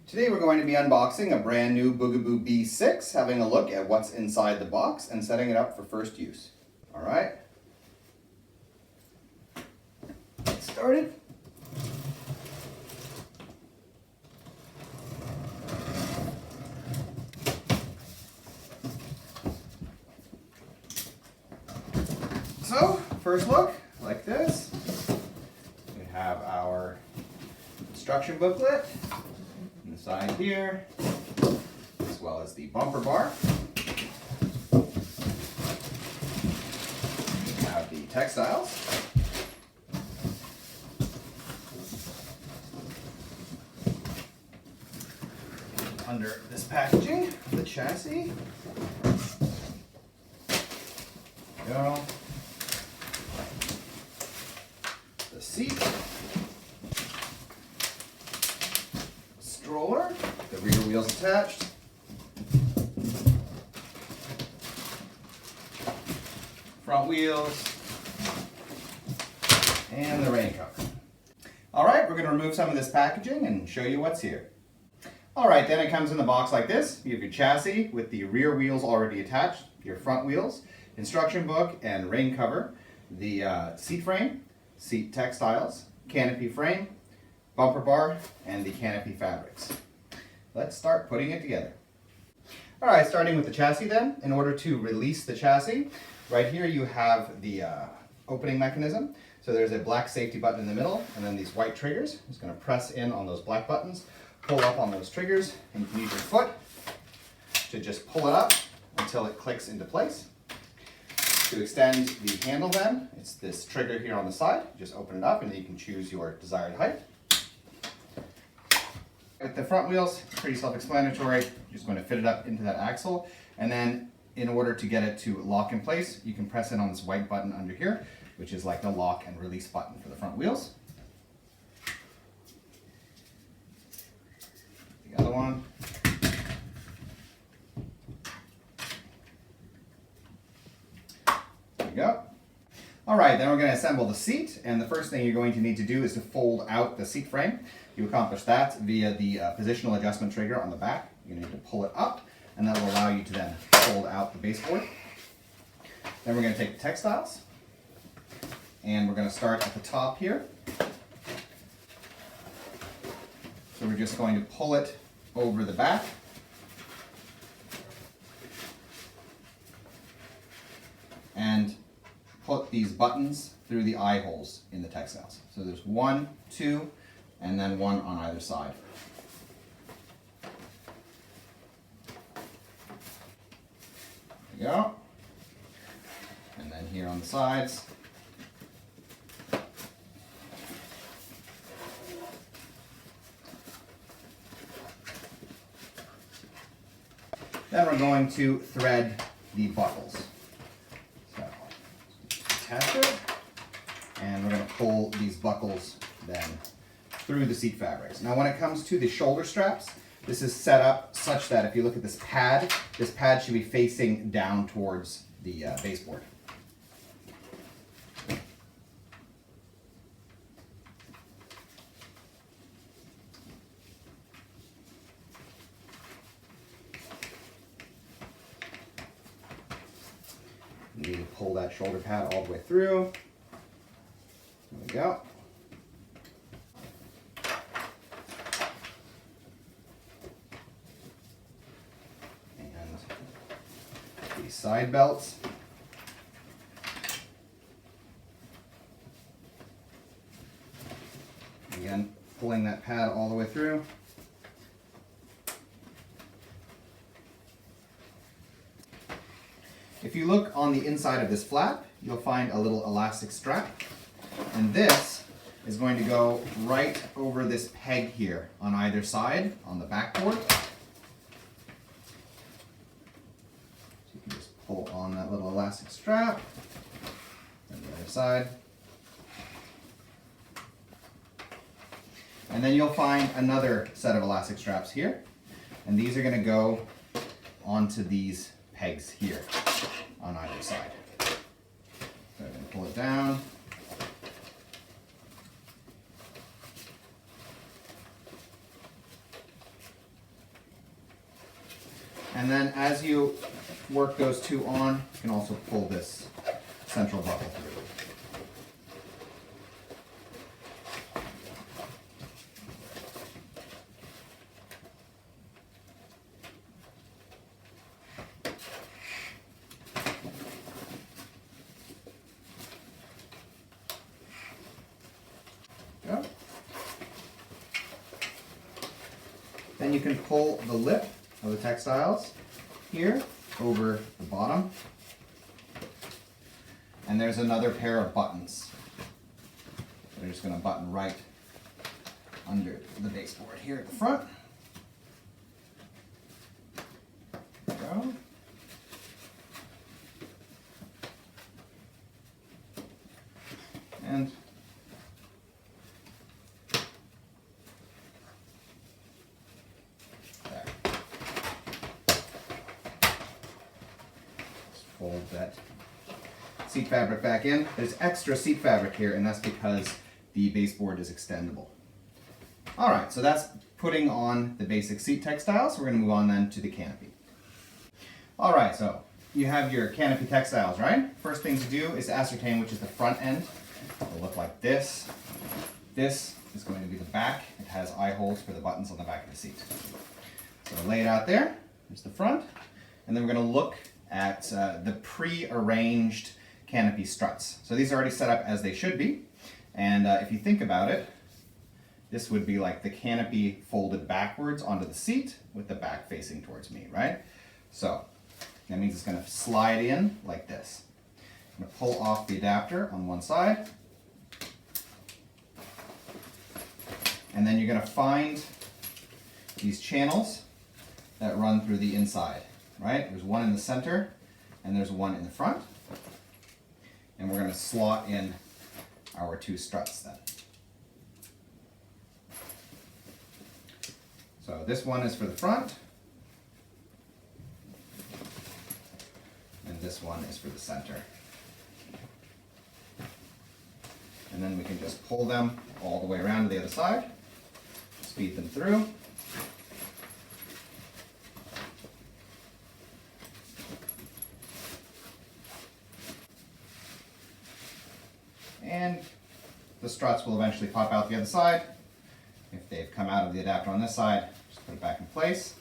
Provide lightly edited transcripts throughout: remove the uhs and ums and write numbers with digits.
Today we're going to be unboxing a brand new Bugaboo Bee6, having a look at what's inside the box and setting it up for first use. Alright, get started. So, first look, like this. We have our instruction booklet. Side here, as well as the bumper bar. We have the textiles. Under this packaging, the chassis. There we go. The seat. Stroller, the rear wheels attached, front wheels, and the rain cover. Alright, we're going to remove some of this packaging and show you what's here. Alright, then it comes in the box like this. You have your chassis with the rear wheels already attached, your front wheels, instruction book and rain cover, the seat frame, seat textiles, canopy frame, bumper bar, and the canopy fabrics. Let's start putting it together. Alright, starting with the chassis then. In order to release the chassis, right here you have the opening mechanism. So there's a black safety button in the middle, and then these white triggers. It's going to press in on those black buttons, pull up on those triggers, and you can use your foot to just pull it up until it clicks into place. To extend the handle then, it's this trigger here on the side. Just open it up and then you can choose your desired height. With the front wheels, pretty self-explanatory. You're just going to fit it up into that axle, and then in order to get it to lock in place, you can press in on this white button under here, which is like the lock and release button for the front wheels. The other one. There we go. Alright, then we're going to assemble the seat, and the first thing you're going to need to do is to fold out the seat frame. You accomplish that via the positional adjustment trigger on the back. You need to pull it up, and that will allow you to then fold out the baseboard. Then we're going to take the textiles, and we're going to start at the top here. So we're just going to pull it over the back. And put these buttons through the eye holes in the textiles. So there's 1, 2, and then 1 on either side. There we go. And then here on the sides. Then we're going to thread the buckles. Attach it, and we're going to pull these buckles then through the seat fabrics. Now when it comes to the shoulder straps, this is set up such that if you look at this pad should be facing down towards the baseboard. You need to pull that shoulder pad all the way through. There we go. And these side belts. Again, pulling that pad all the way through. If you look on the inside of this flap, you'll find a little elastic strap, and this is going to go right over this peg here on either side on the backboard. So you can just pull on that little elastic strap, and the other side. And then you'll find another set of elastic straps here, and these are going to go onto these pegs here on either side. So I'm going to pull it down. And then as you work those two on, you can also pull this central buckle through. Go. Then you can pull the lip of the textiles here over the bottom. And there's another pair of buttons. They're just going to button right under the baseboard here at the front. There we go. And there. Just fold that seat fabric back in. There's extra seat fabric here, and that's because the baseboard is extendable. All right, so that's putting on the basic seat textiles. So we're going to move on then to the canopy. All right, so you have your canopy textiles, right? First thing to do is to ascertain which is the front end. It'll look like this. This is going to be the back. It has eye holes for the buttons on the back of the seat. So we'll lay it out there. There's the front. And then we're going to look at the pre-arranged canopy struts. So these are already set up as they should be. And if you think about it, this would be like the canopy folded backwards onto the seat with the back facing towards me, right? So that means it's going to slide in like this. I'm going to pull off the adapter on one side. And then you're going to find these channels that run through the inside, right? There's one in the center and there's one in the front. And we're going to slot in our two struts then. So this one is for the front, and this one is for the center. And then we can just pull them all the way around to the other side, speed them through. And the struts will eventually pop out the other side. If they've come out of the adapter on this side, just put it back in place.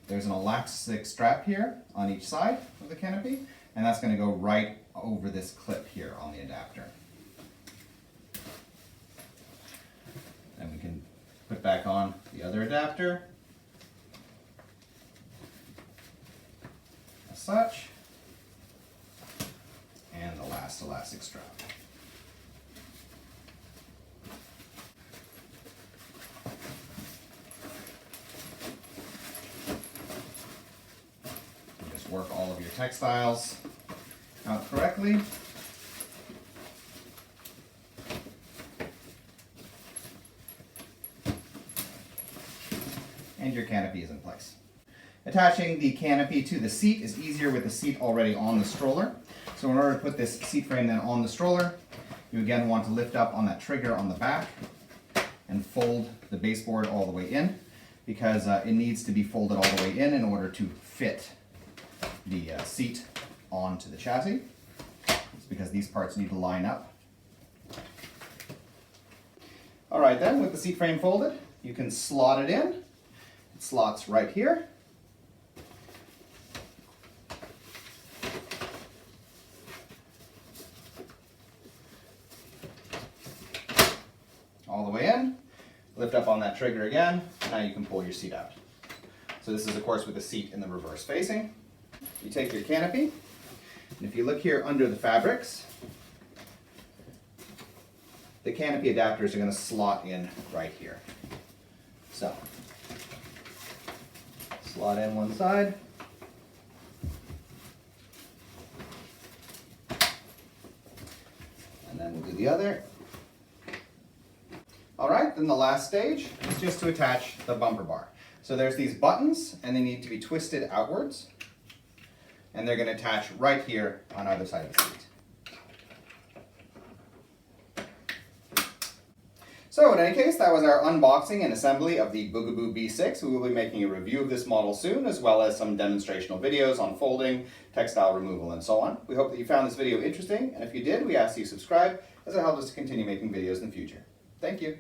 There's an elastic strap here on each side of the canopy, and that's going to go right over this clip here on the adapter. Then we can put back on the other adapter, as such. And the last elastic strap. You just work all of your textiles out correctly. And your canopy is in place. Attaching the canopy to the seat is easier with the seat already on the stroller. So in order to put this seat frame then on the stroller, you again want to lift up on that trigger on the back and fold the baseboard all the way in, because it needs to be folded all the way in order to fit the seat onto the chassis. It's because these parts need to line up. All right then, with the seat frame folded, you can slot it in. It slots right here. All the way in, lift up on that trigger again, now you can pull your seat out. So this is of course with the seat in the reverse facing. You take your canopy, and if you look here under the fabrics, the canopy adapters are going to slot in right here. So, slot in one side, and then we'll do the other. All right, then the last stage is just to attach the bumper bar. So there's these buttons, and they need to be twisted outwards, and they're going to attach right here on either side of the seat. So in any case, that was our unboxing and assembly of the Bugaboo Bee6. We will be making a review of this model soon, as well as some demonstrational videos on folding, textile removal, and so on. We hope that you found this video interesting, and if you did, we ask that you subscribe, as it helps us to continue making videos in the future. Thank you.